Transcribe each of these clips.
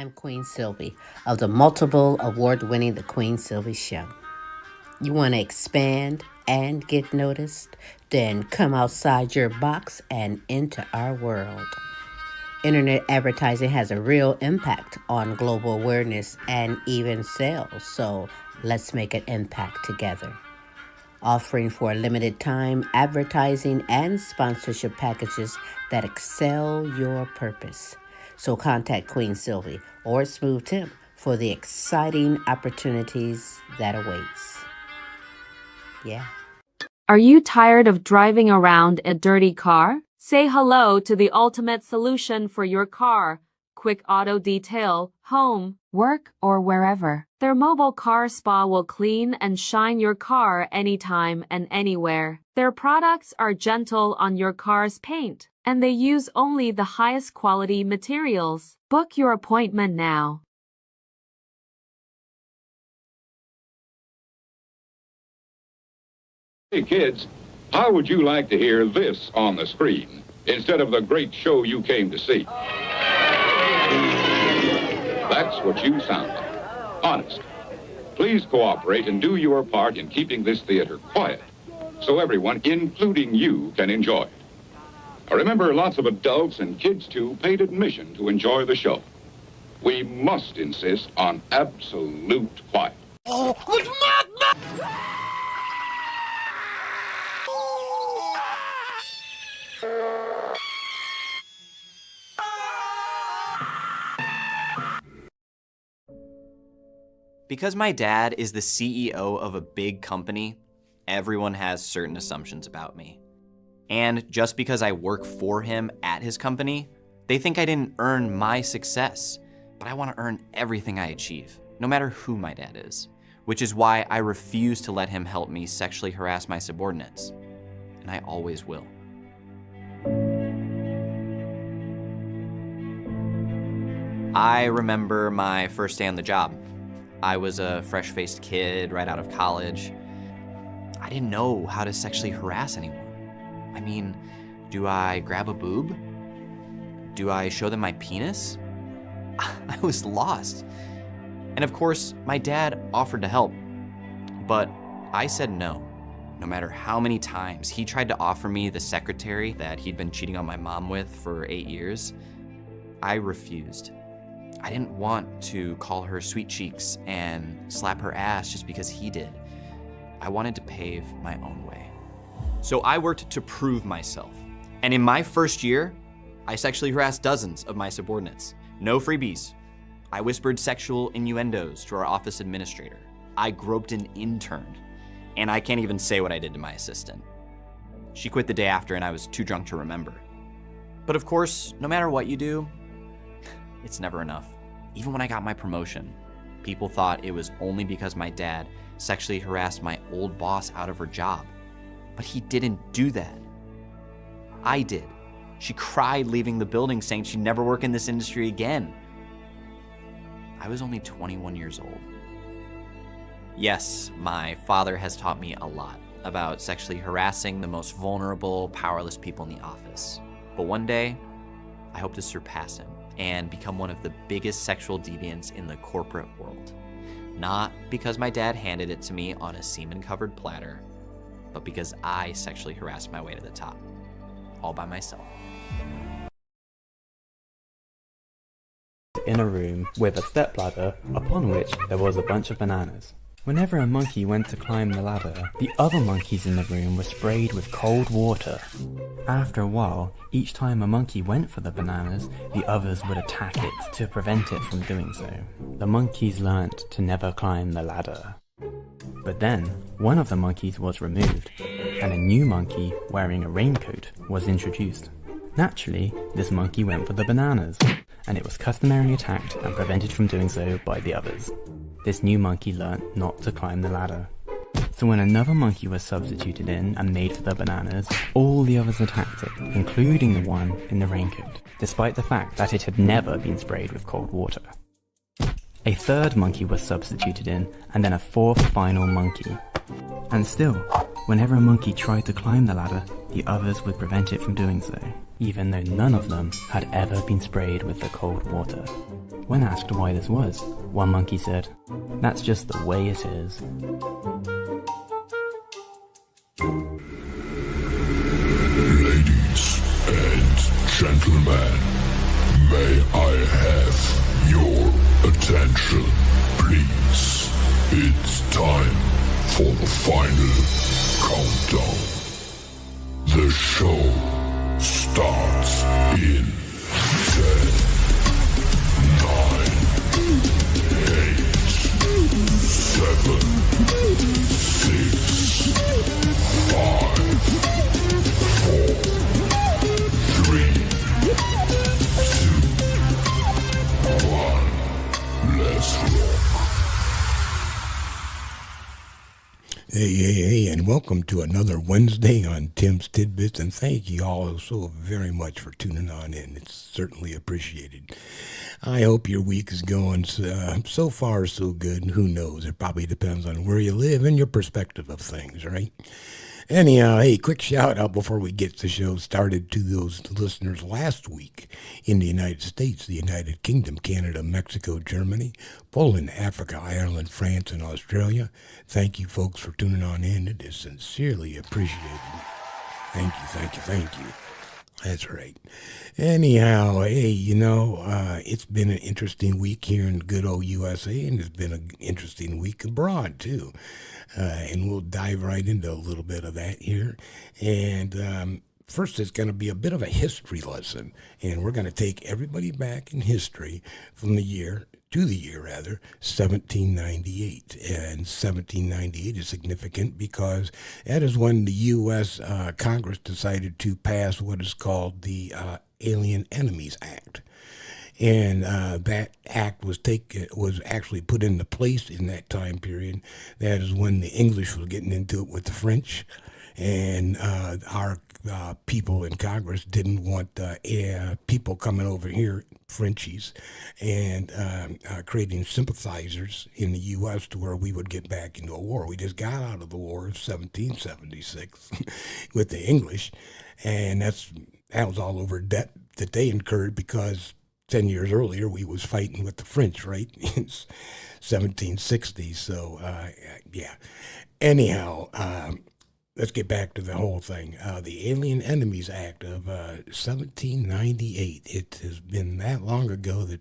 I'm Queen Sylvie of the multiple award-winning The Queen Sylvie Show. You want to expand and get noticed? Then come outside your box and into our world. Internet advertising has a real impact on global awareness and even sales, so let's make an impact together. Offering for a limited time advertising and sponsorship packages that excel your purpose. So contact Queen Sylvie or Smooth Tim for the exciting opportunities that awaits. Yeah. Are you tired of driving around a dirty car? Say hello to the ultimate solution for your car. Quick Auto Detail, home, work, or wherever. Their mobile car spa will clean and shine your car anytime and anywhere. Their products are gentle on your car's paint, and they use only the highest quality materials. Book your appointment now. Hey kids, how would you like to hear this on the screen instead of the great show you came to see? That's what you sound like. Honest. Please cooperate and do your part in keeping this theater quiet so everyone, including you, can enjoy it. Now remember, lots of adults and kids too paid admission to enjoy the show. We must insist on absolute quiet. Oh, good madness! Because my dad is the CEO of a big company, everyone has certain assumptions about me. And just because I work for him at his company, they think I didn't earn my success. But I want to earn everything I achieve, no matter who my dad is. Which is why I refuse to let him help me sexually harass my subordinates. And I always will. I remember my first day on the job. I was a fresh-faced kid right out of college. I didn't know how to sexually harass anyone. I mean, do I grab a boob? Do I show them my penis? I was lost. And of course, my dad offered to help, but I said no. No matter how many times he tried to offer me the secretary that he'd been cheating on my mom with for 8 years, I refused. I didn't want to call her sweet cheeks and slap her ass just because he did. I wanted to pave my own way. So I worked to prove myself. And in my first year, I sexually harassed dozens of my subordinates. No freebies. I whispered sexual innuendos to our office administrator. I groped an intern. And I can't even say what I did to my assistant. She quit the day after and I was too drunk to remember. But of course, no matter what you do, it's never enough. Even when I got my promotion, people thought it was only because my dad sexually harassed my old boss out of her job. But he didn't do that. I did. She cried leaving the building saying she'd never work in this industry again. I was only 21 years old. Yes, my father has taught me a lot about sexually harassing the most vulnerable, powerless people in the office. But one day, I hope to surpass him and become one of the biggest sexual deviants in the corporate world. Not because my dad handed it to me on a semen-covered platter, but because I sexually harassed my way to the top, all by myself. In a room with a stepladder upon which there was a bunch of bananas. Whenever a monkey went to climb the ladder, the other monkeys in the room were sprayed with cold water. After a while, each time a monkey went for the bananas, the others would attack it to prevent it from doing so. The monkeys learnt to never climb the ladder. But then, one of the monkeys was removed, and a new monkey wearing a raincoat was introduced. Naturally, this monkey went for the bananas, and it was customarily attacked and prevented from doing so by the others. This new monkey learnt not to climb the ladder. So when another monkey was substituted in and made for the bananas, all the others attacked it, including the one in the raincoat, despite the fact that it had never been sprayed with cold water. A third monkey was substituted in, and then a fourth final monkey. And still, whenever a monkey tried to climb the ladder, the others would prevent it from doing so, even though none of them had ever been sprayed with the cold water. When asked why this was, one monkey said, "That's just the way it is." Ladies and gentlemen, may I have your attention, please? It's time for the final countdown. The show starts in 10, 9, 8, 7, 6, 5, 4, 3, 2, 1. Let's rock. Hey, and welcome to another Wednesday on Tim's Tidbits, and thank you all so very much for tuning on in. It's certainly appreciated. I hope your week is going so far so good. Who knows? It probably depends on where you live and your perspective of things, right? Anyhow, hey, quick shout out before we get the show started to those listeners last week in the United States, the United Kingdom, Canada, Mexico, Germany, Poland, Africa, Ireland, France, and Australia. Thank you, folks, for tuning on in. It is sincerely appreciated. Thank you. That's right. Anyhow, hey, it's been an interesting week here in good old USA, and it's been an interesting week abroad, too. And we'll dive right into a little bit of that here. And first, it's going to be a bit of a history lesson. And we're going to take everybody back in history from the year 1798. And 1798 is significant because that is when the U.S. Congress decided to pass what is called the Alien Enemies Act. And that act was actually put into place in that time period. That is when the English was getting into it with the French, and our people in Congress didn't want people coming over here, Frenchies, and creating sympathizers in the U.S. to where we would get back into a war. We just got out of the war of 1776 with the English, and that was all over debt that they incurred because 10 years earlier, we was fighting with the French, right? In 1760. So, yeah. Anyhow, let's get back to the whole thing. The Alien Enemies Act of 1798. It has been that long ago that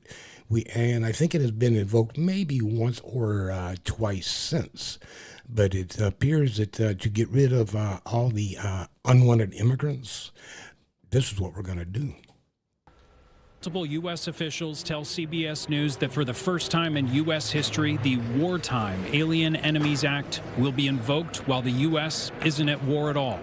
and I think it has been invoked maybe once or twice since. But it appears that to get rid of all the unwanted immigrants, this is what we're going to do. Multiple U.S. officials tell CBS News that for the first time in U.S. history, the Wartime Alien Enemies Act will be invoked while the U.S. isn't at war at all.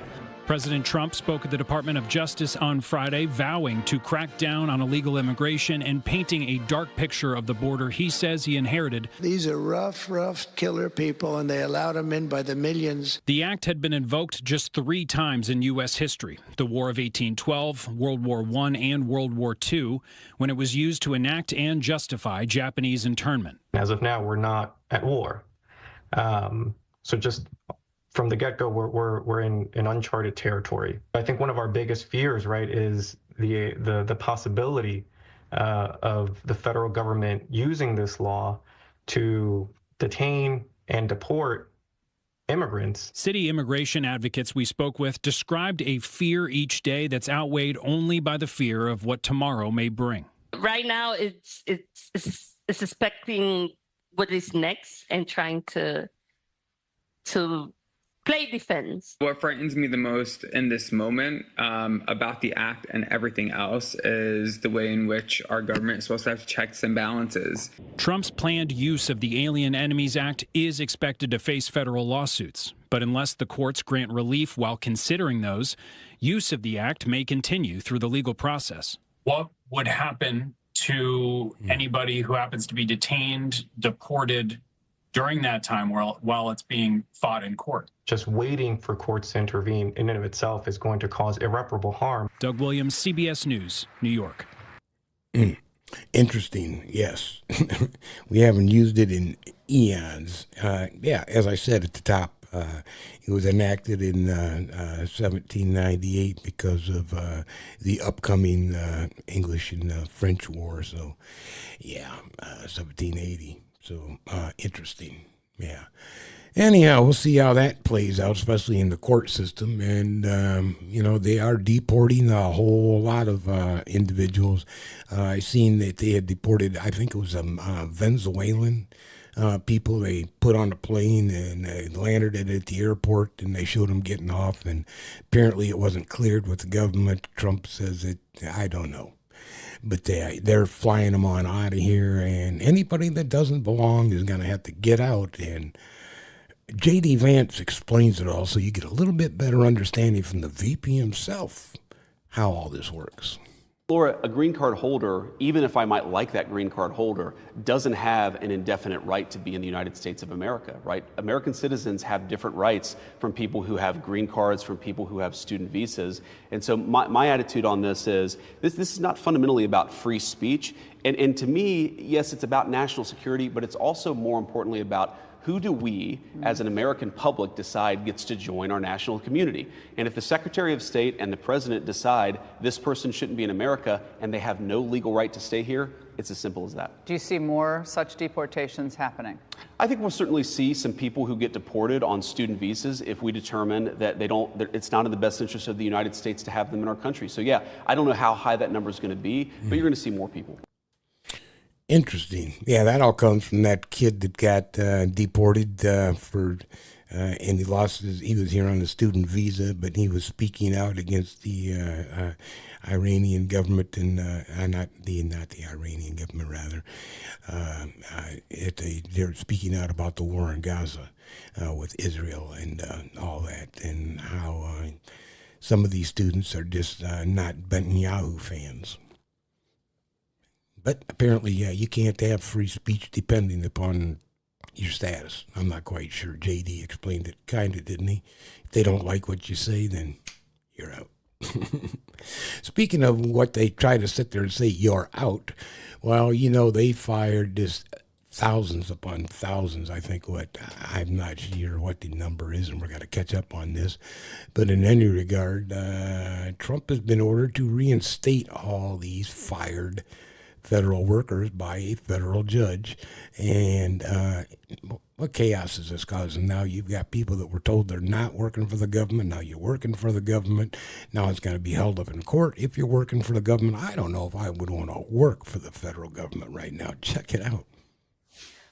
President Trump spoke at the Department of Justice on Friday, vowing to crack down on illegal immigration and painting a dark picture of the border he says he inherited. These are rough killer people, and they allowed them in by the millions. The act had been invoked just 3 times in U.S. history: the War of 1812, World War I, and World War II, when it was used to enact and justify Japanese internment. As of now, we're not at war. So just from the get-go, we're in uncharted territory. I think one of our biggest fears, right, is the possibility of the federal government using this law to detain and deport immigrants. City immigration advocates we spoke with described a fear each day that's outweighed only by the fear of what tomorrow may bring. Right now, it's suspecting what is next and trying to play defense. What frightens me the most in this moment about the act and everything else is the way in which our government is supposed to have checks and balances. Trump's planned use of the Alien Enemies Act is expected to face federal lawsuits. But unless the courts grant relief while considering those, use of the act may continue through the legal process. What would happen to anybody who happens to be detained, deported during that time while it's being fought in court? Just waiting for courts to intervene in and of itself is going to cause irreparable harm. Doug Williams, CBS News, New York. Interesting, yes. We haven't used it in eons. Yeah, as I said at the top, It was enacted in 1798 because of the upcoming English and French War. So, yeah, 1780. So, interesting. Yeah. Anyhow, we'll see how that plays out, especially in the court system. And, they are deporting a whole lot of individuals. I seen that they had deported, I think it was Venezuelan people. They put on a plane and they landed it at the airport, and they showed them getting off. And apparently it wasn't cleared with the government. Trump says it, I don't know. But they're flying them on out of here. And anybody that doesn't belong is going to have to get out. And J.D. Vance explains it all so you get a little bit better understanding from the VP himself how all this works. Laura, a green card holder, even if I might like that green card holder, doesn't have an indefinite right to be in the United States of America, right? American citizens have different rights from people who have green cards, from people who have student visas. And so my attitude on this is, this is not fundamentally about free speech. And to me, yes, it's about national security, but it's also more importantly about who do we, as an American public, decide gets to join our national community? And if the Secretary of State and the President decide this person shouldn't be in America and they have no legal right to stay here, it's as simple as that. Do you see more such deportations happening? I think we'll certainly see some people who get deported on student visas if we determine that it's not in the best interest of the United States to have them in our country. So yeah, I don't know how high that number is going to be, but you're going to see more people. Interesting. Yeah, that all comes from that kid that got deported and he lost he was here on a student visa, but he was speaking out against the Iranian government and not the Iranian government, rather. They're speaking out about the war in Gaza with Israel and all that, and how some of these students are just not Netanyahu fans. But apparently, yeah, you can't have free speech depending upon your status. I'm not quite sure. JD explained it kind of, didn't he? If they don't like what you say, then you're out. Speaking of what they try to sit there and say, you're out. Well, they fired just thousands upon thousands. I think I'm not sure what the number is, and we're going to catch up on this. But in any regard, Trump has been ordered to reinstate all these fired federal workers by a federal judge. And what chaos is this causing? Now you've got people that were told they're not working for the government. Now you're working for the government. Now it's going to be held up in court if you're working for the government. I don't know if I would want to work for the federal government right now. Check it out.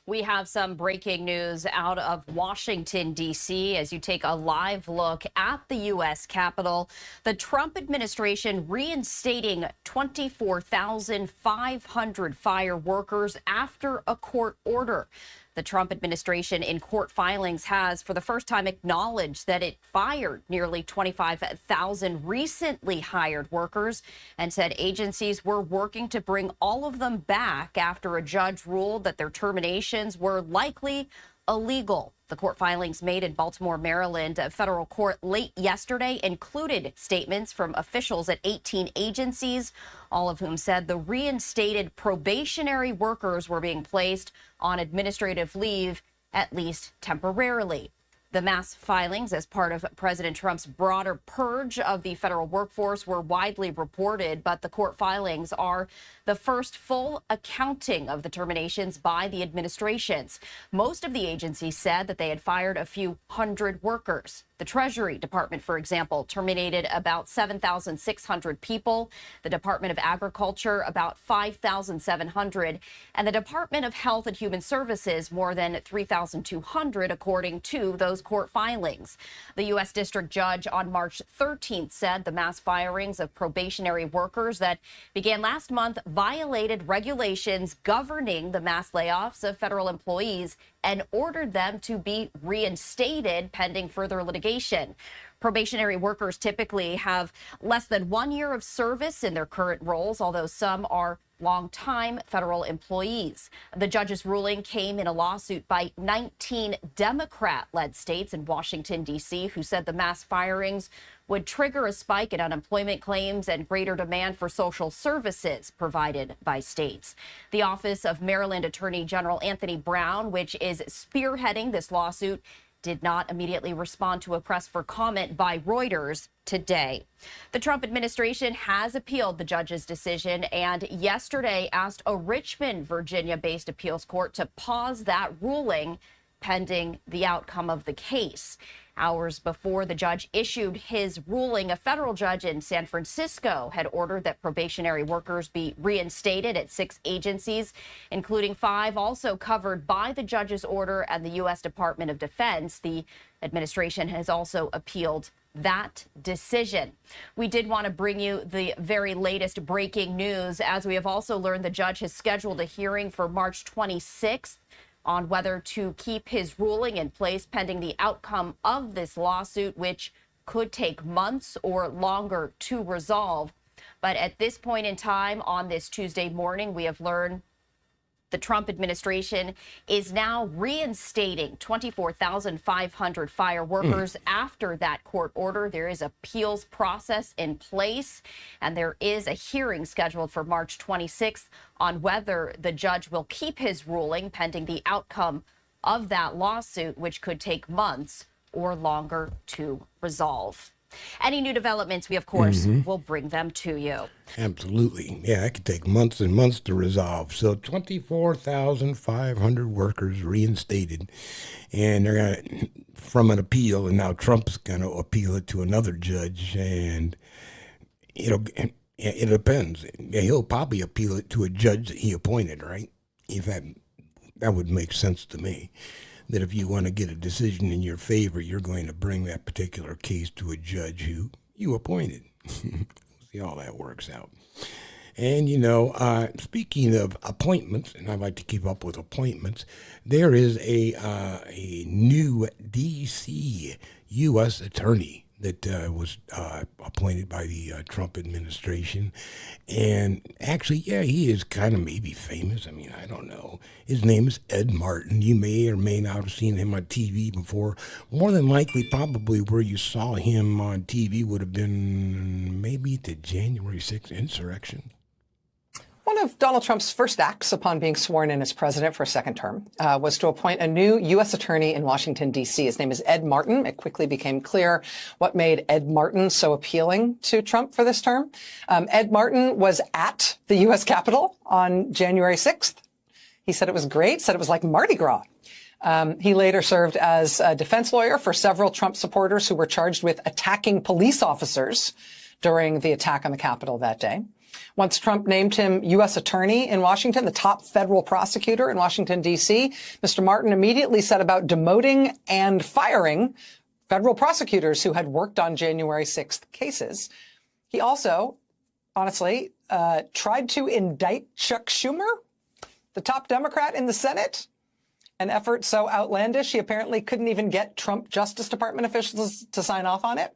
We have some breaking news out of Washington, D.C. as you take a live look at the U.S. Capitol. The Trump administration reinstating 24,500 fire workers after a court order. The Trump administration in court filings has, for the first time, acknowledged that it fired nearly 25,000 recently hired workers and said agencies were working to bring all of them back after a judge ruled that their terminations were likely illegal. The court filings made in Baltimore, Maryland, a federal court late yesterday included statements from officials at 18 agencies, all of whom said the reinstated probationary workers were being placed on administrative leave, at least temporarily. The mass filings as part of President Trump's broader purge of the federal workforce were widely reported, but the court filings are the first full accounting of the terminations by the administrations. Most of the agencies said that they had fired a few hundred workers. The Treasury Department, for example, terminated about 7,600 people. The Department of Agriculture, about 5,700. And the Department of Health and Human Services, more than 3,200, according to those court filings. The U.S. District Judge on March 13th said the mass firings of probationary workers that began last month violated regulations governing the mass layoffs of federal employees and ordered them to be reinstated pending further litigation. Probationary workers typically have less than 1 year of service in their current roles, although some are longtime federal employees. The judge's ruling came in a lawsuit by 19 Democrat-led states in Washington, D.C., who said the mass firings would trigger a spike in unemployment claims and greater demand for social services provided by states. The Office of Maryland Attorney General Anthony Brown, which is spearheading this lawsuit, did not immediately respond to a press for comment by Reuters today. The Trump administration has appealed the judge's decision and yesterday asked a Richmond, Virginia-based appeals court to pause that ruling pending the outcome of the case. Hours before the judge issued his ruling, a federal judge in San Francisco had ordered that probationary workers be reinstated at 6 agencies, including 5 also covered by the judge's order and the U.S. Department of Defense. The administration has also appealed that decision. We did want to bring you the very latest breaking news, as we have also learned the judge has scheduled a hearing for March 26th on whether to keep his ruling in place pending the outcome of this lawsuit, which could take months or longer to resolve. But at this point in time, on this Tuesday morning, we have learned the Trump administration is now reinstating 24,500 fire workers after that court order. There is appeals process in place, and there is a hearing scheduled for March 26th on whether the judge will keep his ruling pending the outcome of that lawsuit, which could take months or longer to resolve. Any new developments, we, of course, will bring them to you. Absolutely. Yeah, it could take months and months to resolve. So 24,500 workers reinstated, and they're going to, from an appeal, and now Trump's going to appeal it to another judge, and it depends. He'll probably appeal it to a judge that he appointed, right? If that would make sense to me. That if you want to get a decision in your favor, you're going to bring that particular case to a judge who you appointed. See how that works out. And, speaking of appointments, and I like to keep up with appointments, there is a new D.C. U.S. attorney that was appointed by the Trump administration. And actually, yeah, he is kind of maybe famous. I mean, I don't know. His name is Ed Martin. You may or may not have seen him on TV before. More than likely, probably where you saw him on TV would have been maybe the January 6th insurrection. One of Donald Trump's first acts upon being sworn in as president for a second term was to appoint a new U.S. attorney in Washington, D.C. His name is Ed Martin. It quickly became clear what made Ed Martin so appealing to Trump for this term. Ed Martin was at the U.S. Capitol on January 6th. He said it was great, said it was like Mardi Gras. He later served as a defense lawyer for several Trump supporters who were charged with attacking police officers during the attack on the Capitol that day. Once Trump named him U.S. attorney in Washington, the top federal prosecutor in Washington, D.C., Mr. Martin immediately set about demoting and firing federal prosecutors who had worked on January 6th cases. He also, honestly, tried to indict Chuck Schumer, the top Democrat in the Senate, an effort so outlandish he apparently couldn't even get Trump Justice Department officials to sign off on it.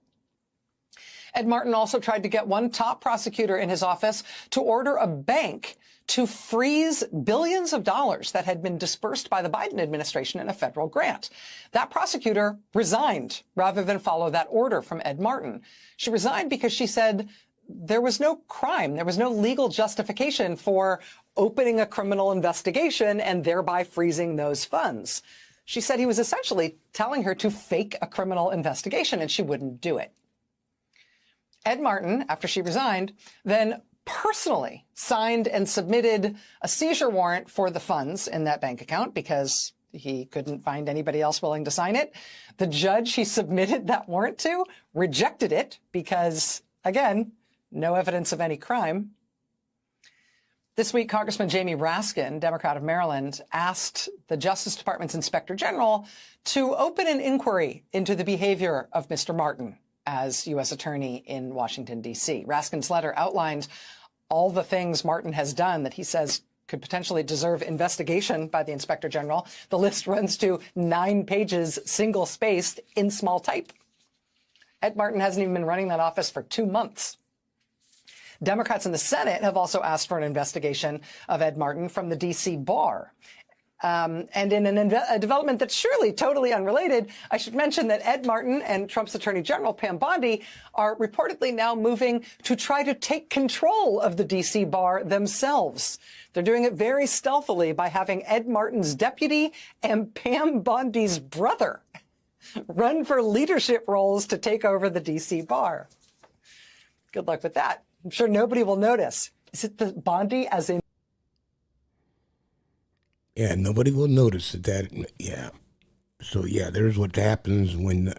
Ed Martin also tried to get one top prosecutor in his office to order a bank to freeze billions of dollars that had been dispersed by the Biden administration in a federal grant. That prosecutor resigned rather than follow that order from Ed Martin. She resigned because she said there was no crime, there was no legal justification for opening a criminal investigation and thereby freezing those funds. She said he was essentially telling her to fake a criminal investigation, and she wouldn't do it. Ed Martin, after she resigned, then personally signed and submitted a seizure warrant for the funds in that bank account because he couldn't find anybody else willing to sign it. The judge he submitted that warrant to rejected it because, again, no evidence of any crime. This week, Congressman Jamie Raskin, Democrat of Maryland, asked the Justice Department's Inspector General to open an inquiry into the behavior of Mr. Martin as U.S. attorney in Washington, D.C. Raskin's letter outlined all the things Martin has done that he says could potentially deserve investigation by the Inspector General. The list runs to 9 pages, single-spaced, in small type. Ed Martin hasn't even been running that office for 2 months. Democrats in the Senate have also asked for an investigation of Ed Martin from the D.C. bar. And in a development that's surely totally unrelated, I should mention that Ed Martin and Trump's Attorney General Pam Bondi are reportedly now moving to try to take control of the D.C. bar themselves. They're doing it very stealthily by having Ed Martin's deputy and Pam Bondi's brother run for leadership roles to take over the D.C. bar. Good luck with that. I'm sure nobody will notice. Is it the Bondi as in? Yeah, nobody will notice that. Yeah. So, yeah, there's what happens when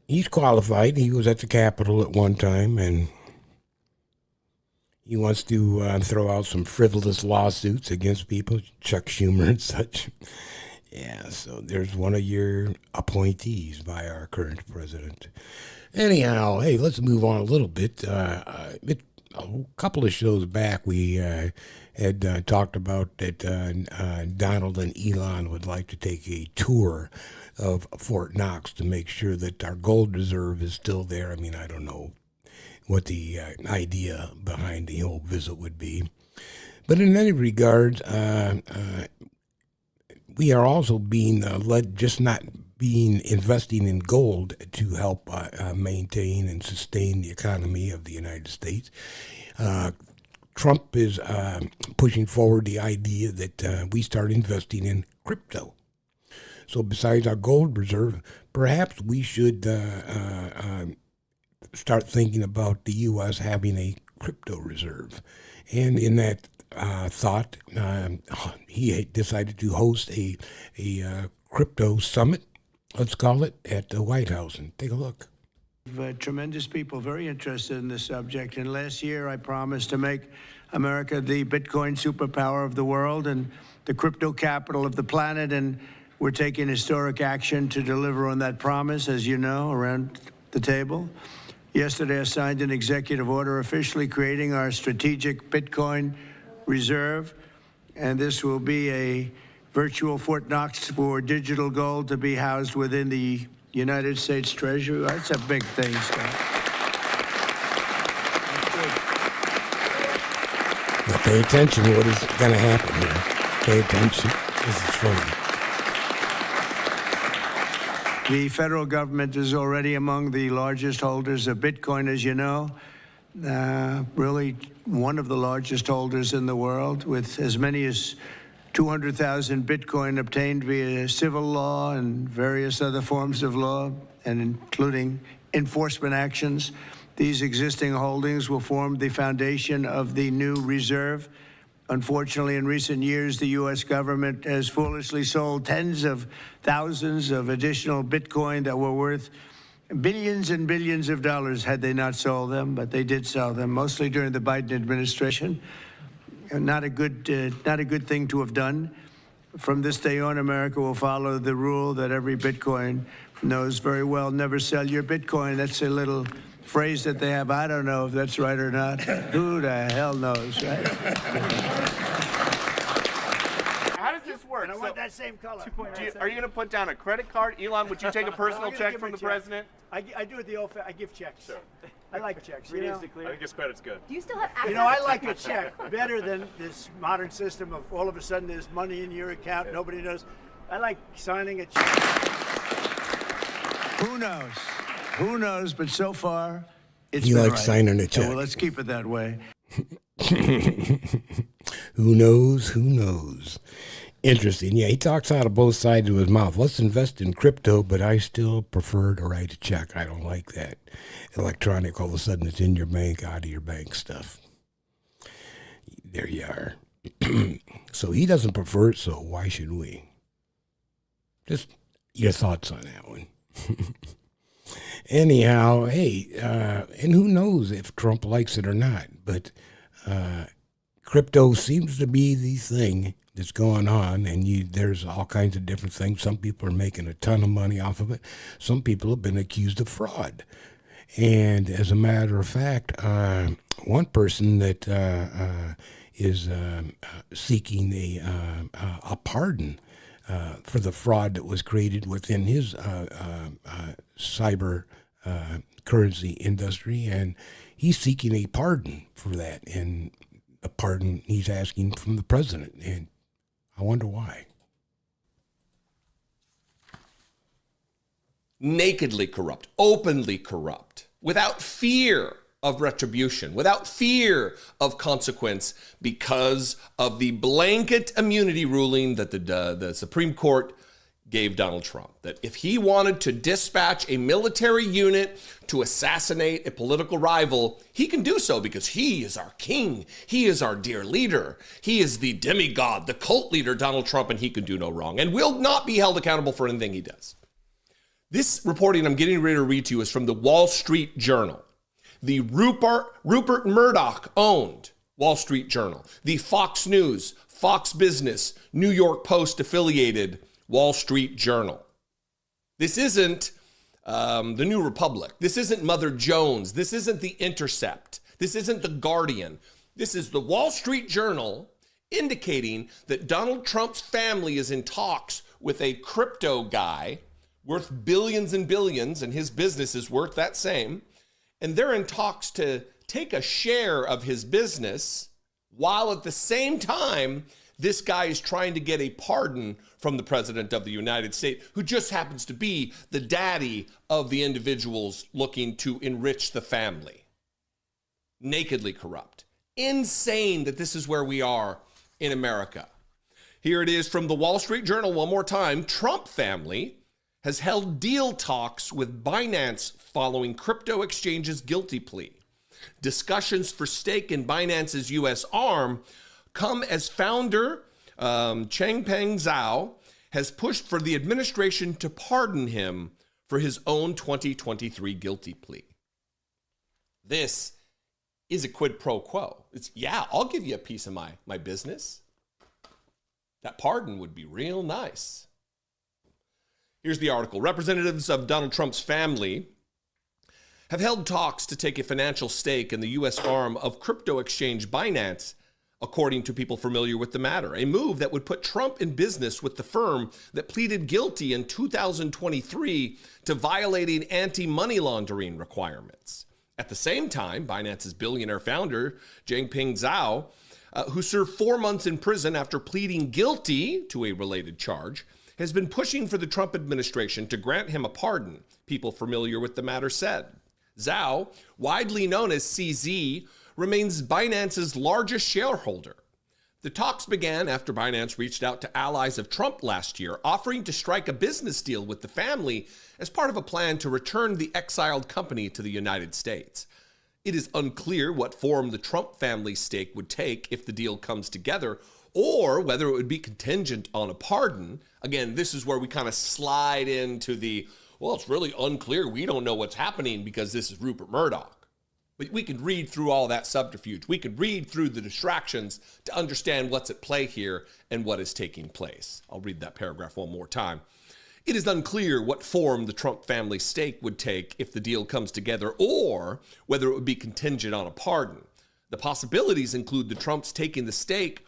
he's qualified. He was at the Capitol at one time, and he wants to throw out some frivolous lawsuits against people, Chuck Schumer and such. Yeah, so there's one of your appointees by our current president. Anyhow, hey, let's move on a little bit. A couple of shows back, we had talked about that Donald and Elon would like to take a tour of Fort Knox to make sure that our gold reserve is still there. I mean, I don't know what the idea behind the whole visit would be. But in any regard, we are also being led, just not being investing in gold to help maintain and sustain the economy of the United States. Trump is pushing forward the idea that we start investing in crypto. So besides our gold reserve, perhaps we should start thinking about the U.S. having a crypto reserve. And in that thought, he decided to host a crypto summit, let's call it, at the White House. And take a look. Tremendous people very interested in this subject. And last year, I promised to make America the Bitcoin superpower of the world and the crypto capital of the planet. And we're taking historic action to deliver on that promise, as you know, around the table. Yesterday, I signed an executive order officially creating our strategic Bitcoin reserve. And this will be a virtual Fort Knox for digital gold to be housed within the United States Treasury. That's a big thing, Scott. Now pay attention to what is going to happen here. Pay attention. This is funny. The federal government is already among the largest holders of Bitcoin, as you know. Really one of the largest holders in the world, with as many as 200,000 Bitcoin obtained via civil law and various other forms of law, and including enforcement actions. These existing holdings will form the foundation of the new reserve. Unfortunately, in recent years, the U.S. government has foolishly sold tens of thousands of additional Bitcoin that were worth billions and billions of dollars had they not sold them, but they did sell them, mostly during the Biden administration. Not a good thing to have done. From this day on, America will follow the rule that every Bitcoin knows very well: never sell your Bitcoin. That's a little phrase that they have. I don't know if that's right or not. Who the hell knows, right? How does this work? And I want that same color. Are you going to put down a credit card? Elon, would you take a personal check from the president? I do it the old I give checks. Sure. I like checks. I think his credit's good. Do you still have access? You know, I like a check better than this modern system of all of a sudden there's money in your account, nobody knows. I like signing a check. Who knows? Who knows? But so far, it's You been like right. signing a So, check. well, let's keep it that way. Who knows? Who knows? Interesting. Yeah, he talks out of both sides of his mouth. Let's invest in crypto, but I still prefer to write a check. I don't like that electronic. All of a sudden, it's in your bank, out of your bank stuff. There you are. So he doesn't prefer it, so why should we? Just your thoughts on that one. Anyhow, hey, and who knows if Trump likes it or not, but crypto seems to be the thing that's going on, and there's all kinds of different things. Some people are making a ton of money off of it. Some people have been accused of fraud. And as a matter of fact, one person that is seeking a pardon for the fraud that was created within his cyber currency industry, and he's seeking a pardon for that, and a pardon he's asking from the president, and I wonder why. Nakedly corrupt, openly corrupt, without fear of retribution, without fear of consequence, because of the blanket immunity ruling that the Supreme Court gave Donald Trump, that if he wanted to dispatch a military unit to assassinate a political rival, he can do so because he is our king. He is our dear leader. He is the demigod, the cult leader, Donald Trump, and he can do no wrong and will not be held accountable for anything he does. This reporting I'm getting ready to read to you is from the Wall Street Journal, the Rupert Murdoch owned Wall Street Journal, the Fox News, Fox Business, New York Post affiliated Wall Street Journal. This isn't the New Republic. This isn't Mother Jones. This isn't The Intercept. This isn't The Guardian. This is the Wall Street Journal indicating that Donald Trump's family is in talks with a crypto guy worth billions and billions, and his business is worth that same. And they're in talks to take a share of his business, while at the same time, this guy is trying to get a pardon from the President of the United States, who just happens to be the daddy of the individuals looking to enrich the family. Nakedly corrupt. Insane that this is where we are in America. Here it is from the Wall Street Journal one more time. Trump family has held deal talks with Binance following crypto exchange's guilty plea. Discussions for stake in Binance's U.S. arm come as founder Changpeng Zhao has pushed for the administration to pardon him for his own 2023 guilty plea. This is a quid pro quo. It's, yeah, I'll give you a piece of my business. That pardon would be real nice. Here's the article. Representatives of Donald Trump's family have held talks to take a financial stake in the U.S. arm of crypto exchange Binance, according to people familiar with the matter, a move that would put Trump in business with the firm that pleaded guilty in 2023 to violating anti-money laundering requirements. At the same time, Binance's billionaire founder, Changpeng Zhao, who served 4 months in prison after pleading guilty to a related charge, has been pushing for the Trump administration to grant him a pardon, people familiar with the matter said. Zhao, widely known as CZ, remains Binance's largest shareholder. The talks began after Binance reached out to allies of Trump last year, offering to strike a business deal with the family as part of a plan to return the exiled company to the United States. It is unclear what form the Trump family stake would take if the deal comes together, or whether it would be contingent on a pardon. Again, this is where we kind of slide into the, well, it's really unclear. We don't know what's happening because this is Rupert Murdoch. But we could read through all that subterfuge. We could read through the distractions to understand what's at play here and what is taking place. I'll read that paragraph one more time. It is unclear what form the Trump family stake would take if the deal comes together, or whether it would be contingent on a pardon. The possibilities include the Trumps taking the stake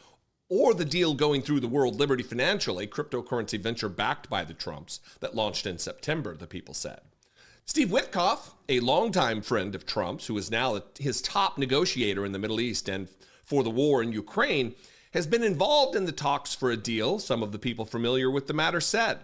or the deal going through the World Liberty Financial, a cryptocurrency venture backed by the Trumps that launched in September, the people said. Steve Witkoff, a longtime friend of Trump's, who is now his top negotiator in the Middle East and for the war in Ukraine, has been involved in the talks for a deal, some of the people familiar with the matter said.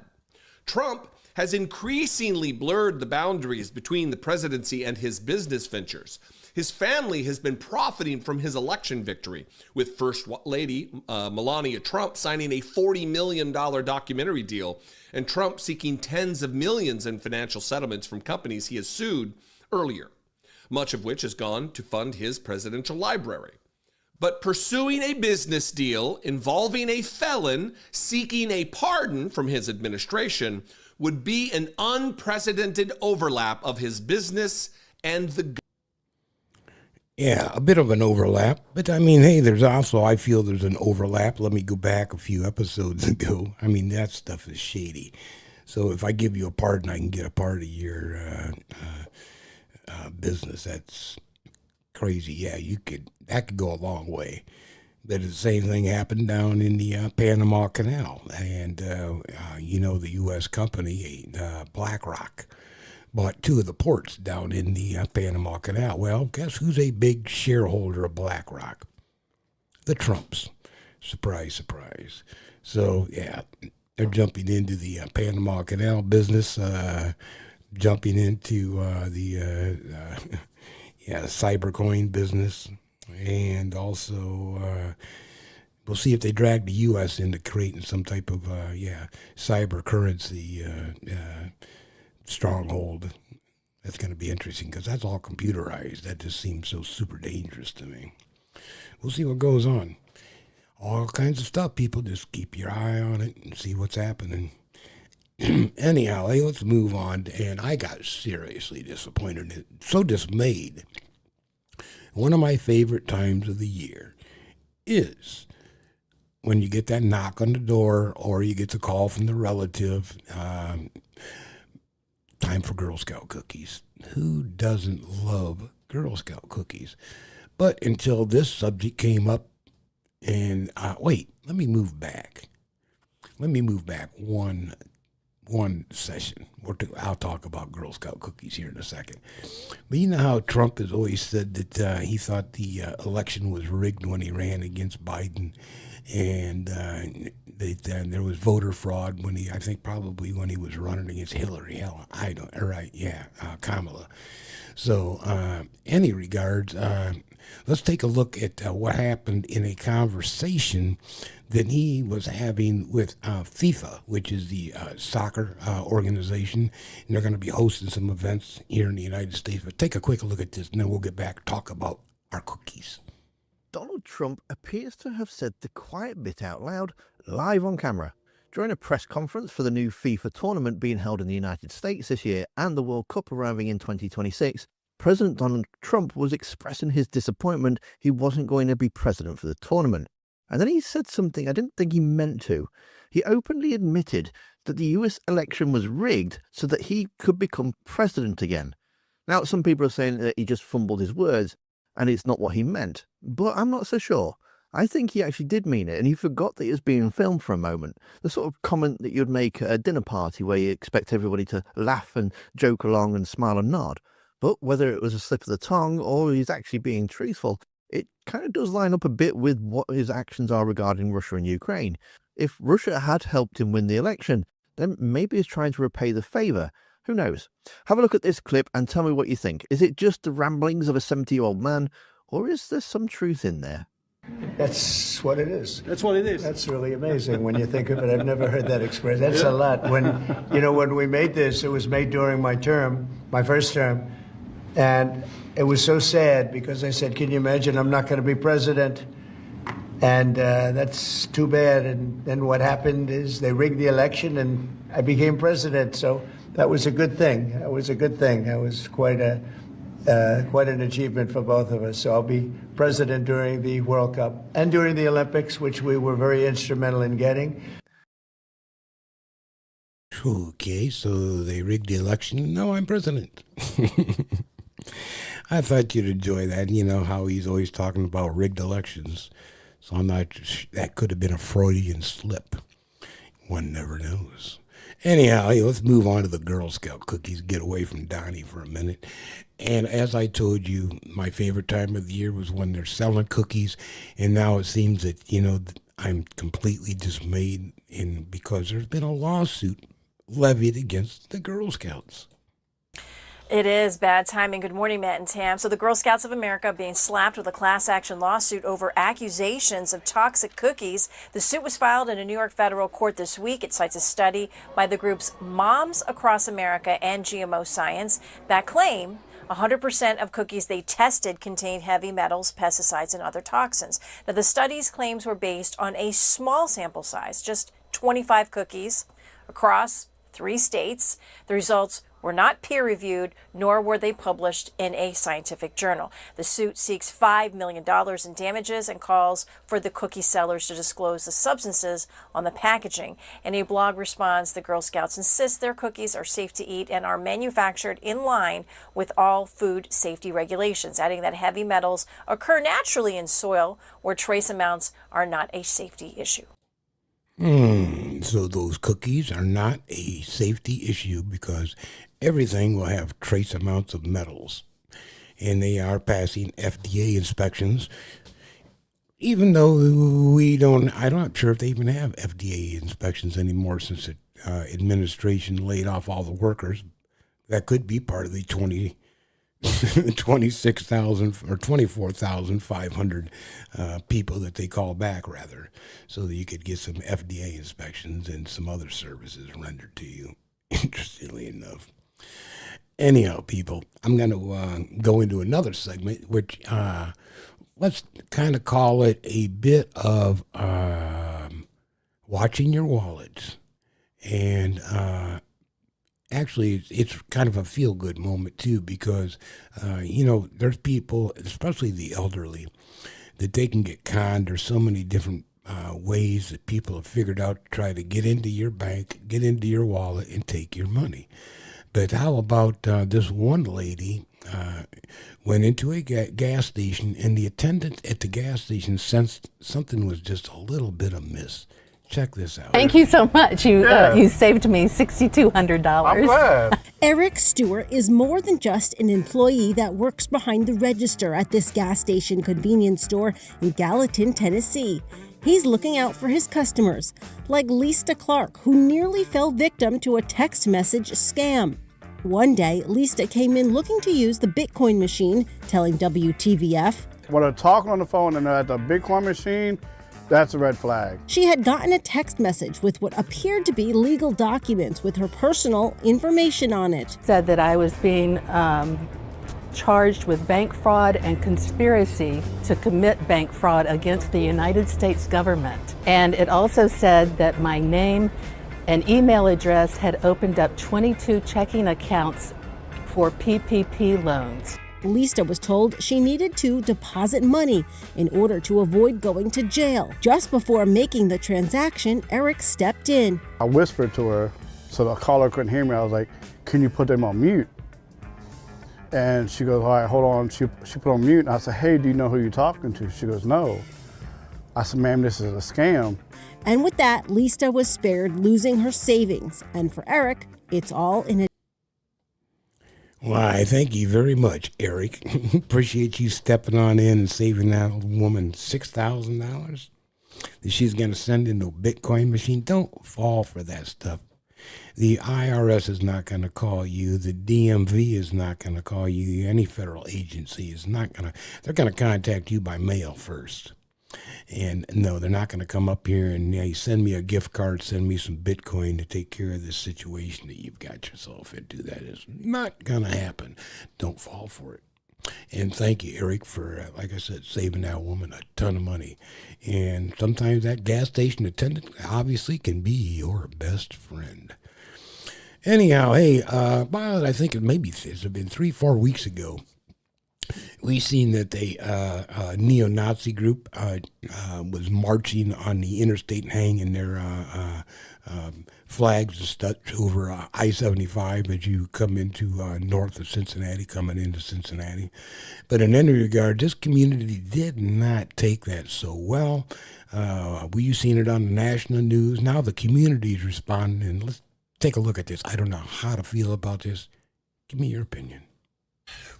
Trump has increasingly blurred the boundaries between the presidency and his business ventures. His family has been profiting from his election victory, with First Lady Melania Trump signing a $40 million documentary deal, and Trump seeking tens of millions in financial settlements from companies he has sued earlier, much of which has gone to fund his presidential library. But pursuing a business deal involving a felon seeking a pardon from his administration would be an unprecedented overlap of his business and the Yeah, a bit of an overlap, but I mean, hey, I feel there's an overlap. Let me go back a few episodes ago. I mean, that stuff is shady. So if I give you a pardon, I can get a part of your business. That's crazy. Yeah, that could go a long way. But the same thing happened down in the Panama Canal. And, the U.S. company, BlackRock, bought 2 of the ports down in the Panama Canal. Well, guess who's a big shareholder of BlackRock? The Trumps. Surprise, surprise. So, yeah, they're jumping into the Panama Canal business, jumping into the cybercoin business, and also We'll see if they drag the U.S. into creating some type of, cyber currency stronghold. That's going to be interesting because that's all computerized. That just seems so super dangerous to me. We'll see what goes on. All kinds of stuff, people. Just keep your eye on it and see what's happening. Anyhow, hey, let's move on. And I got seriously disappointed, so dismayed. One of my favorite times of the year is when you get that knock on the door or you get the call from the relative. Time for Girl Scout cookies. Who doesn't love Girl Scout cookies? But until this subject came up, and wait, let me move back. One session. I'll talk about Girl Scout cookies here in a second. But you know how Trump has always said that he thought the election was rigged when he ran against Biden, and there was voter fraud when I think probably when he was running against Hillary. Kamala. So, any regards, let's take a look at what happened in a conversation that he was having with FIFA, which is the soccer organization, and they're going to be hosting some events here in the United States. But take a quick look at this, and then we'll get back and talk about our cookies. Donald Trump appears to have said the quiet bit out loud, live on camera. During a press conference for the new FIFA tournament being held in the United States this year and the World Cup arriving in 2026, President Donald Trump was expressing his disappointment he wasn't going to be president for the tournament. And then he said something I didn't think he meant to. He openly admitted that the US election was rigged so that he could become president again. Now, some people are saying that he just fumbled his words and it's not what he meant, but I'm not so sure. I think he actually did mean it, and he forgot that it was being filmed for a moment. The sort of comment that you'd make at a dinner party where you expect everybody to laugh and joke along and smile and nod. But whether it was a slip of the tongue or he's actually being truthful, it kind of does line up a bit with what his actions are regarding Russia and Ukraine. If Russia had helped him win the election, then maybe he's trying to repay the favour. Who knows? Have a look at this clip and tell me what you think. Is it just the ramblings of a 70-year-old man, or is there some truth in there? That's what it is. That's what it is. That's really amazing when you think of it. I've never heard that expressed. That's a lot. When we made this, it was made during my term, my first term, and it was so sad because I said, can you imagine I'm not going to be president? And that's too bad. And then what happened is they rigged the election and I became president. So that was a good thing. That was quite an achievement for both of us. So I'll be president during the World Cup and during the Olympics, which we were very instrumental in getting. Okay, so they rigged the election. Now I'm president. I thought you'd enjoy that. You know how he's always talking about rigged elections. So that could have been a Freudian slip. One never knows. Anyhow, hey, let's move on to the Girl Scout cookies, get away from Donnie for a minute. And as I told you, my favorite time of the year was when they're selling cookies. And now it seems that, I'm completely dismayed because there's been a lawsuit levied against the Girl Scouts. It is bad timing. Good morning, Matt and Tam. So the Girl Scouts of America being slapped with a class action lawsuit over accusations of toxic cookies. The suit was filed in a New York federal court this week. It cites a study by the groups Moms Across America and GMO Science that claim 100% of cookies they tested contained heavy metals, pesticides, and other toxins. Now, the study's claims were based on a small sample size, just 25 cookies across 3 states. The results were not peer-reviewed, nor were they published in a scientific journal. The suit seeks $5 million in damages and calls for the cookie sellers to disclose the substances on the packaging. In a blog response, the Girl Scouts insist their cookies are safe to eat and are manufactured in line with all food safety regulations, adding that heavy metals occur naturally in soil where trace amounts are not a safety issue. So those cookies are not a safety issue because everything will have trace amounts of metals. And they are passing FDA inspections, even though I'm not sure if they even have FDA inspections anymore since the administration laid off all the workers. That could be part of the 26,000 or 24,500 people that they call back, rather, so that you could get some FDA inspections and some other services rendered to you, interestingly enough. Anyhow, people, I'm going to go into another segment, which let's kind of call it a bit of watching your wallets. And actually, it's kind of a feel-good moment, too, because, there's people, especially the elderly, that they can get conned. There's so many different ways that people have figured out to try to get into your bank, get into your wallet, and take your money. But how about this one lady went into a gas station, and the attendant at the gas station sensed something was just a little bit amiss. Check this out. Thank you so much. You saved me $6,200. I'm glad. Eric Stewart is more than just an employee that works behind the register at this gas station convenience store in Gallatin, Tennessee. He's looking out for his customers, like Lisa Clark, who nearly fell victim to a text message scam. One day, Lisa came in looking to use the Bitcoin machine, telling WTVF, when they're talking on the phone and they're at the Bitcoin machine, that's a red flag. She had gotten a text message with what appeared to be legal documents with her personal information on it. Said that I was being charged with bank fraud and conspiracy to commit bank fraud against the United States government. And it also said that my name and email address had opened up 22 checking accounts for PPP loans. Lisa was told she needed to deposit money in order to avoid going to jail. Just before making the transaction, Eric stepped in. I whispered to her so the caller couldn't hear me. I was like, can you put them on mute? And she goes, all right, hold on. She put on mute, and I said, hey, do you know who you're talking to? She goes, no. I said, ma'am, this is a scam. And with that, Lisa was spared losing her savings. And for Eric, it's all in a... Why, thank you very much, Eric. Appreciate you stepping on in and saving that old woman $6,000 that she's going to send into a Bitcoin machine. Don't fall for that stuff. The IRS is not going to call you. The DMV is not going to call you. Any federal agency is not going to. They're going to contact you by mail first. And no, they're not going to come up here and, hey, send me a gift card, send me some Bitcoin to take care of this situation that you've got yourself into. That is not going to happen. Don't fall for it. And thank you, Eric, for, like I said, saving that woman a ton of money. And sometimes that gas station attendant obviously can be your best friend. Anyhow, hey, I think it's been 3-4 weeks ago, we seen that a neo-Nazi group was marching on the interstate and hanging their flags and stuff over I-75 as you come into north of Cincinnati, coming into Cincinnati. But in any regard, this community did not take that so well. We've seen it on the national news. Now the community is responding, and let's take a look at this. I don't know how to feel about this. Give me your opinion.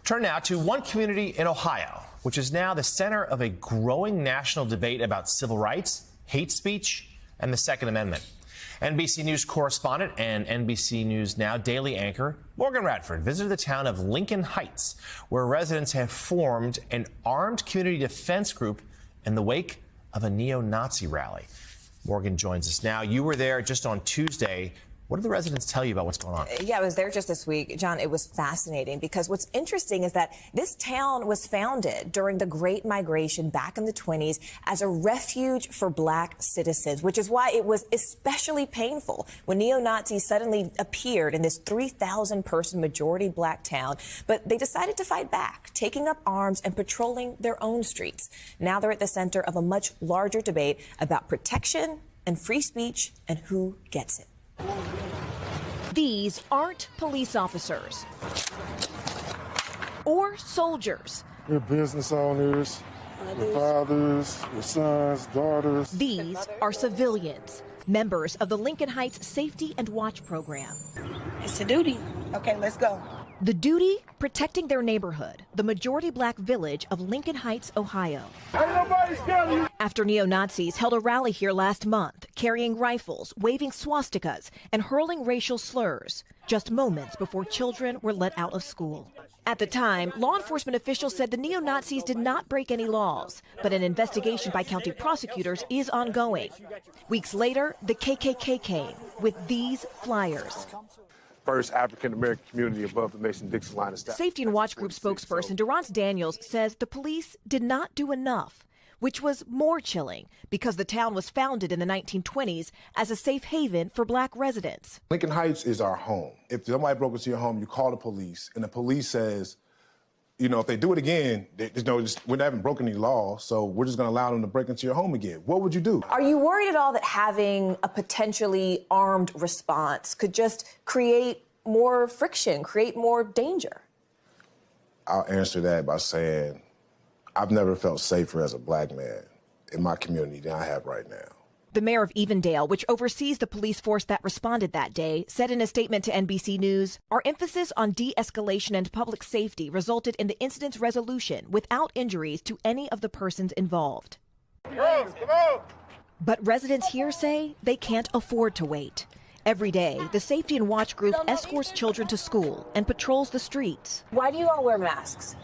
Turn now to one community in Ohio, which is now the center of a growing national debate about civil rights, hate speech, and the Second Amendment. NBC News correspondent and NBC News Now daily anchor Morgan Radford visited the town of Lincoln Heights, where residents have formed an armed community defense group in the wake of a neo-Nazi rally. Morgan joins us now. You were there just on Tuesday. What did the residents tell you about what's going on? Yeah, I was there just this week. John, it was fascinating because what's interesting is that this town was founded during the Great Migration back in the 1920s as a refuge for black citizens, which is why it was especially painful when neo-Nazis suddenly appeared in this 3,000-person majority black town. But they decided to fight back, taking up arms and patrolling their own streets. Now they're at the center of a much larger debate about protection and free speech and who gets it. These aren't police officers or soldiers. They're business owners, their fathers, their sons, daughters. These are civilians, members of the Lincoln Heights Safety and Watch program. It's a duty. Okay, let's go. The duty, protecting their neighborhood, the majority black village of Lincoln Heights, Ohio. Ain't nobody After neo-Nazis held a rally here last month, carrying rifles, waving swastikas, and hurling racial slurs, just moments before children were let out of school. At the time, law enforcement officials said the neo-Nazis did not break any laws, but an investigation by county prosecutors is ongoing. Weeks later, the KKK came with these flyers. First African-American community above the Mason-Dixon line of staff. Safety and Watch Group spokesperson Durrance Daniels says the police did not do enough, which was more chilling because the town was founded in the 1920s as a safe haven for black residents. Lincoln Heights is our home. If somebody broke into your home, you call the police, and the police says, you know, if they do it again, we haven't broken any law, so we're just going to allow them to break into your home again. What would you do? Are you worried at all that having a potentially armed response could just create more friction, create more danger? I'll answer that by saying I've never felt safer as a black man in my community than I have right now. The mayor of Evendale, which oversees the police force that responded that day, said in a statement to NBC News, "Our emphasis on de-escalation and public safety resulted in the incident's resolution without injuries to any of the persons involved." But residents here say they can't afford to wait. Every day, the Safety and Watch Group escorts children to school and patrols the streets. Why do you all wear masks?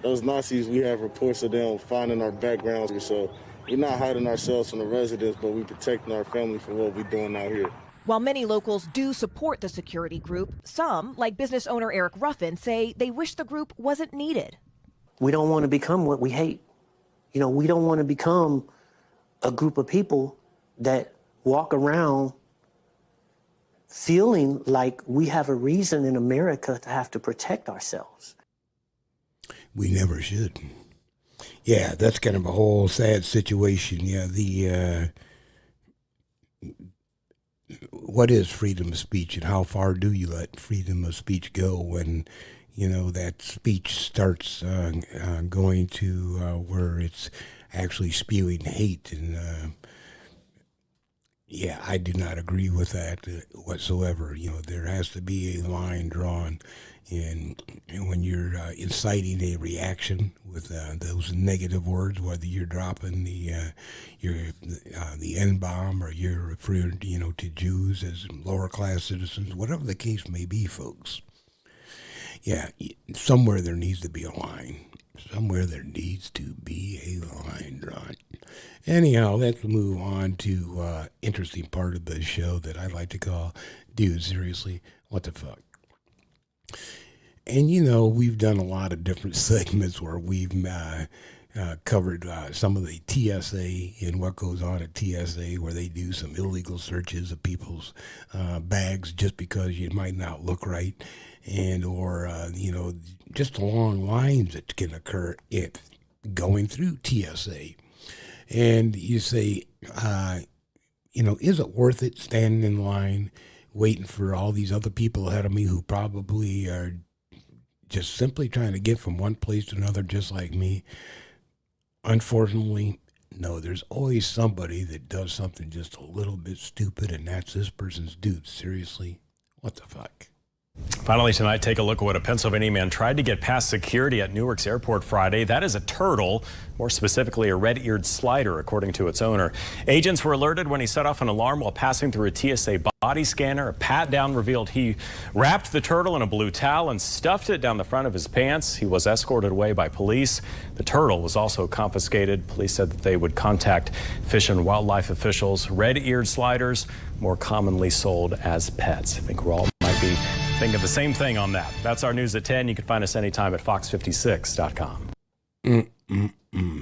Those Nazis, we have reports of them finding our backgrounds, so we're not hiding ourselves from the residents, but we're protecting our family from what we're doing out here. While many locals do support the security group, some, like business owner Eric Ruffin, say they wish the group wasn't needed. We don't want to become what we hate. You know, we don't want to become a group of people that walk around feeling like we have a reason in America to have to protect ourselves. We never should. Yeah, that's kind of a whole sad situation. Yeah, what is freedom of speech, and how far do you let freedom of speech go when, you know, that speech starts going to where it's actually spewing hate? And yeah, I do not agree with that whatsoever. You know, there has to be a line drawn. And when you're inciting a reaction with those negative words, whether you're dropping the N-bomb or you're referring, you know, to Jews as lower class citizens, whatever the case may be, folks. Yeah, somewhere there needs to be a line. Somewhere there needs to be a line drawn. Anyhow, let's move on to interesting part of the show that I like to call, dude, seriously, what the fuck? And, you know, we've done a lot of different segments where we've covered some of the TSA and what goes on at TSA, where they do some illegal searches of people's bags just because you might not look right, and or, you know, just long lines that can occur going through TSA. And you say, you know, is it worth it standing in line waiting for all these other people ahead of me who probably are just simply trying to get from one place to another just like me? Unfortunately, no, there's always somebody that does something just a little bit stupid, and that's this person's dude. Seriously, what the fuck? Finally tonight, take a look at what a Pennsylvania man tried to get past security at Newark's airport Friday. That is a turtle, more specifically a red-eared slider, according to its owner. Agents were alerted when he set off an alarm while passing through a TSA body scanner. A pat-down revealed he wrapped the turtle in a blue towel and stuffed it down the front of his pants. He was escorted away by police. The turtle was also confiscated. Police said that they would contact Fish and Wildlife officials. Red-eared sliders, more commonly sold as pets. I think we're all might be thinking the same thing on that. That's our news at 10. You can find us anytime at fox56.com.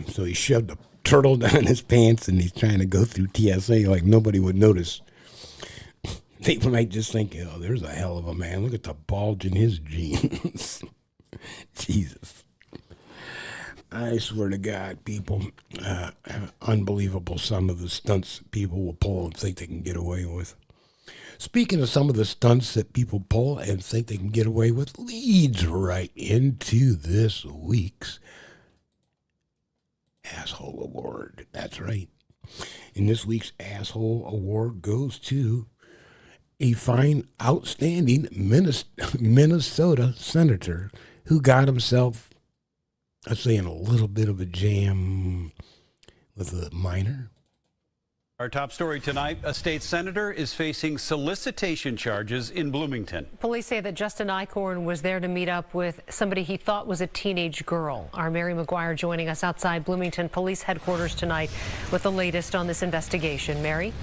So he shoved a turtle down his pants and he's trying to go through TSA like nobody would notice. They might just think, oh, there's a hell of a man. Look at the bulge in his jeans. Jesus. I swear to God, people, unbelievable some of the stunts people will pull and think they can get away with. Speaking of some of the stunts that people pull and think they can get away with, leads right into this week's Asshole Award. That's right. And this week's Asshole Award goes to a fine, outstanding Minnesota senator who got himself, I'd say, in a little bit of a jam with a minor. Our top story tonight, a state senator is facing solicitation charges in Bloomington. Police say that Justin Eichhorn was there to meet up with somebody he thought was a teenage girl. Our Mary McGuire joining us outside Bloomington Police Headquarters tonight with the latest on this investigation. Mary?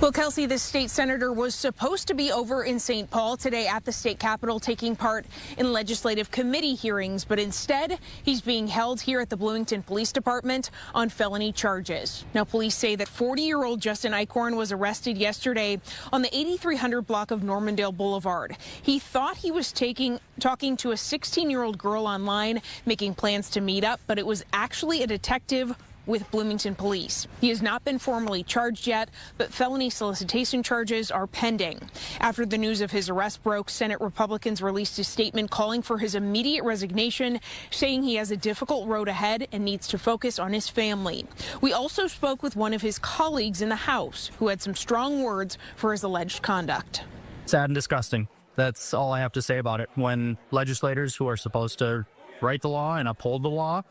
Well, Kelsey, this state senator was supposed to be over in St. Paul today at the state capitol taking part in legislative committee hearings, but instead he's being held here at the Bloomington Police Department on felony charges. Now, police say that 40-year-old Justin Eichhorn was arrested yesterday on the 8300 block of Normandale Boulevard. He thought he was talking to a 16-year-old girl online, making plans to meet up, but it was actually a detective with Bloomington Police. He has not been formally charged yet, but felony solicitation charges are pending. After the news of his arrest broke, Senate Republicans released a statement calling for his immediate resignation, saying he has a difficult road ahead and needs to focus on his family. We also spoke with one of his colleagues in the House who had some strong words for his alleged conduct. Sad and disgusting. That's all I have to say about it. When legislators who are supposed to write the law and uphold the law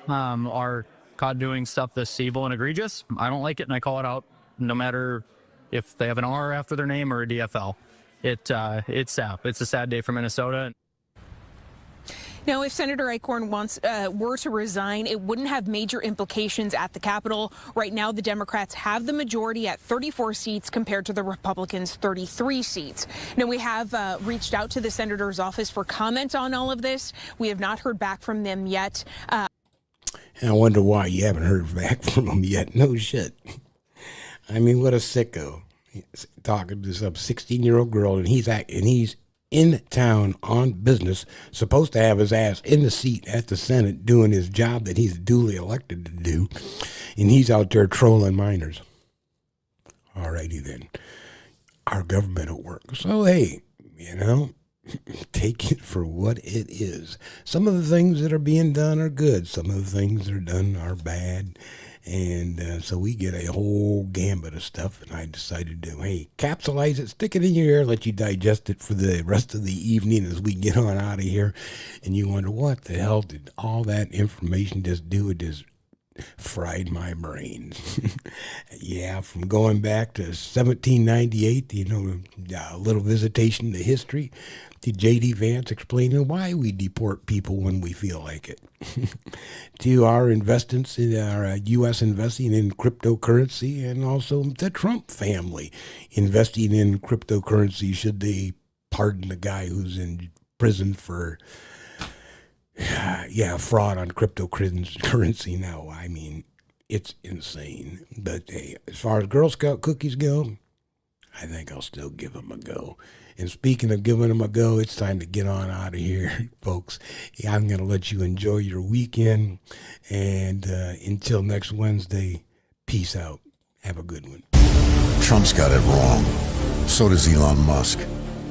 are caught doing stuff that's evil and egregious, I don't like it, and I call it out, no matter if they have an R after their name or a DFL. It's sad. It's a sad day for Minnesota. Now, if Senator Eichhorn were to resign, it wouldn't have major implications at the Capitol. Right now, the Democrats have the majority at 34 seats compared to the Republicans' 33 seats. Now, we have reached out to the senator's office for comment on all of this. We have not heard back from them yet. And I wonder why you haven't heard back from him yet. No shit. I mean, what a sicko. He's talking to some 16-year-old girl, and he's in town on business, supposed to have his ass in the seat at the Senate doing his job that he's duly elected to do, and he's out there trolling minors. All righty then. Our government at work. So, hey, take it for what it is. Some of the things that are being done are good. Some of the things that are done are bad. And so we get a whole gambit of stuff. And I decided to, capsulize it, stick it in your ear, let you digest it for the rest of the evening as we get on out of here. And you wonder, what the hell did all that information just do? It just fried my brains. Yeah, from going back to 1798, a little visitation to history, to J.D. Vance explaining why we deport people when we feel like it, to our investments in our U.S. investing in cryptocurrency, and also the Trump family investing in cryptocurrency should they pardon the guy who's in prison for fraud on cryptocurrency now. I mean, it's insane. But hey, as far as Girl Scout cookies go, I think I'll still give them a go. And speaking of giving them a go, it's time to get on out of here, folks. I'm going to let you enjoy your weekend. And until next Wednesday, peace out. Have a good one. Trump's got it wrong. So does Elon Musk.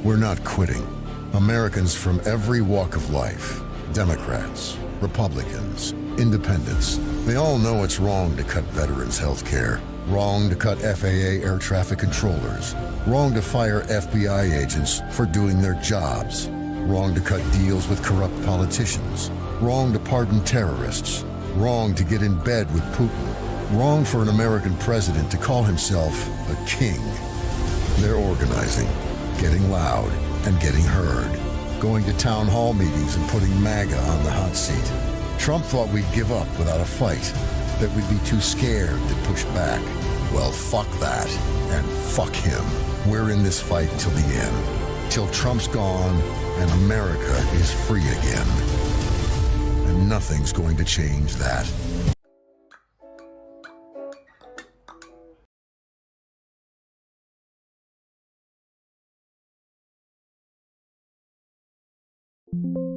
We're not quitting. Americans from every walk of life, Democrats, Republicans, independents, they all know it's wrong to cut veterans' health care. Wrong to cut FAA air traffic controllers. Wrong to fire FBI agents for doing their jobs. Wrong to cut deals with corrupt politicians. Wrong to pardon terrorists. Wrong to get in bed with Putin. Wrong for an American president to call himself a king. They're organizing, getting loud, and getting heard. Going to town hall meetings and putting MAGA on the hot seat. Trump thought we'd give up without a fight, that we'd be too scared to push back. Well, fuck that, and fuck him. We're in this fight till the end, till Trump's gone and America is free again. And nothing's going to change that. Thank you.